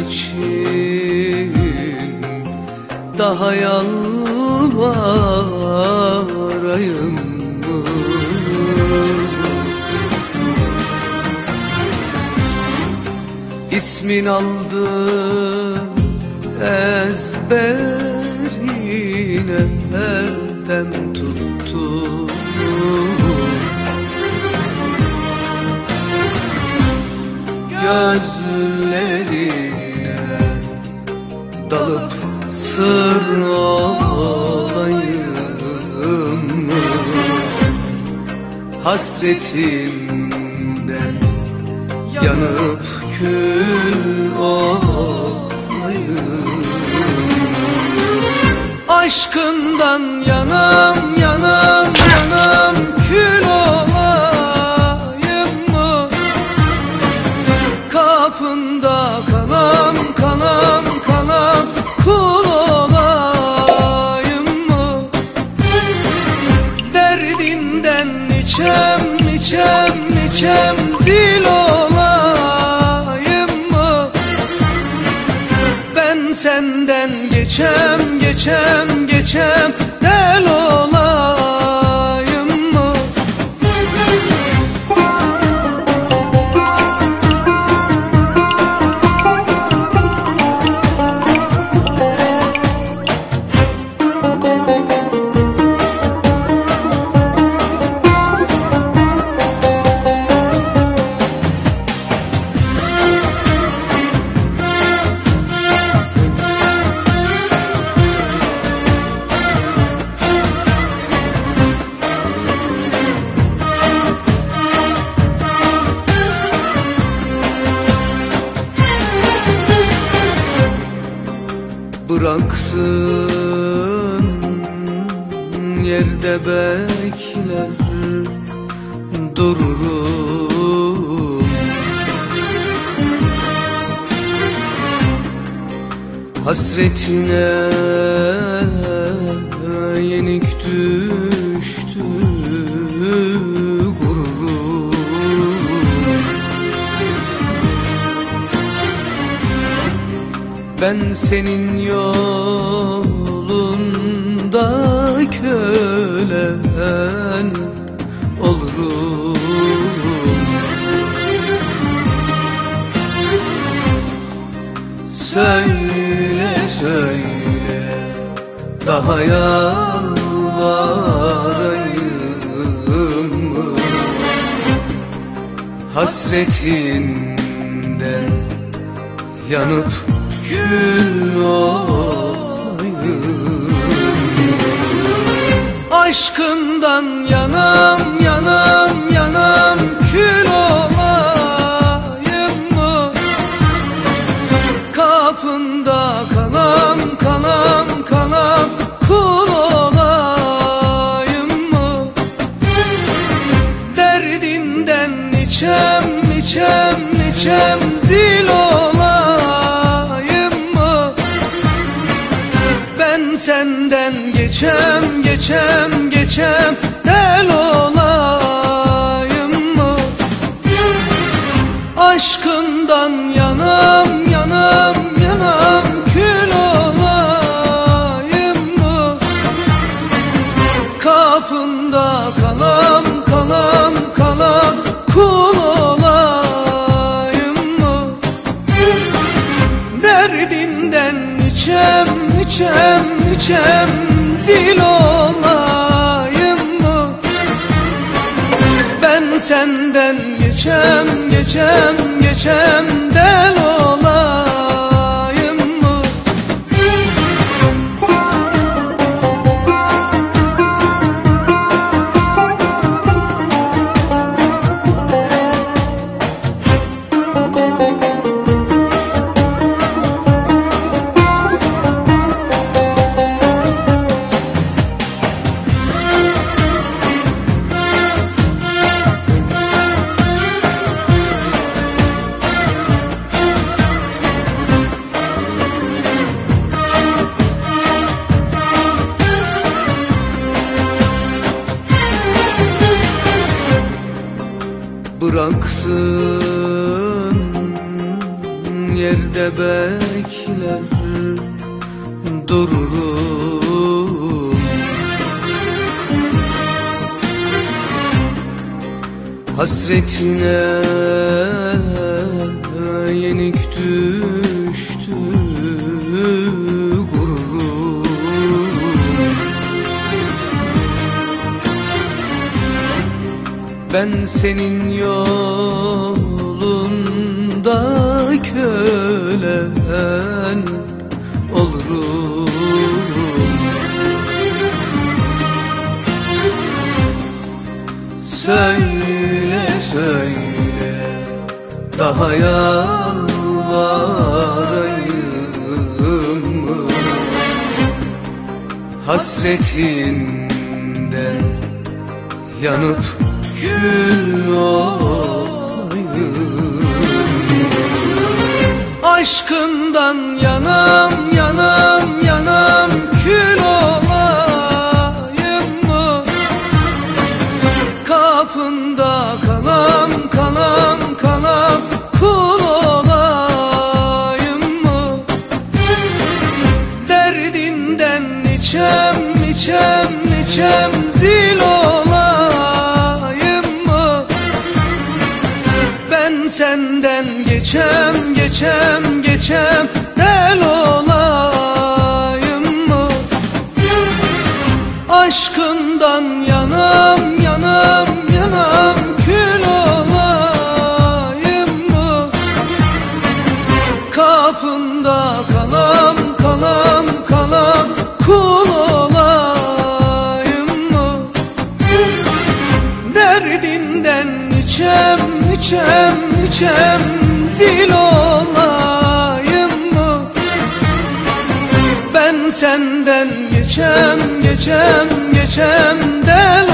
için daha yalvarayım mı? İsmin aldım ezberine elden tuttum. Gözlerine dalıp sır olayım mı? Hasretinden yanıp kül olayım. Aşkından yanam yanam yanam kül olayım mı? Kapında kalam kalam kalam kul olayım mı? Derdinden içem içem içem zil olayım mı? Ben senden geçem geçem geçem del olayım mı? Bıraktın yerde bekler dururum. Hasretine yenik düştü gururum. Ben senin yolunda kölen olurum. Söyle söyle daha yalvarayım mı? Hasretinden yanıp kül olayım. Aşkından yanam yanam yanam kül olayım mı? Kapında kalam kalam kalam kul olayım mı? Derdinden içem içem içem zil olayım mı? Ben senden geçem geçem geçem del olayım mı? Aşkından yanam yanam yanam kül olayım mı? Kapında kalam kalam kalam kul olayım mı? Derdinden içem içem içem zil olayım mı? Ben senden geçem geçem geçem del olayım mı? Bıraktın yerde bekler dururum. Hasretine yenik düştü gururum. Ben senin yolunda kölen olurum. Söyle söyle daha yalvarayım mı? Hasretinden yanıp kül olayım. Aşkından yanam yanam yanam kül olayım mı? Kapında kalam kalam kalam kul olayım mı? Derdinden içem içem içem zil olayım mı? Ben senden geçem geçem geçem del olayım mı? Aşkından yanam yanam yanam kül olayım mı? Kapında kalam kalam kalam kul olayım mı? Derdinden içem içem içem zil olayım mı? Ben senden geçem geçem geçem del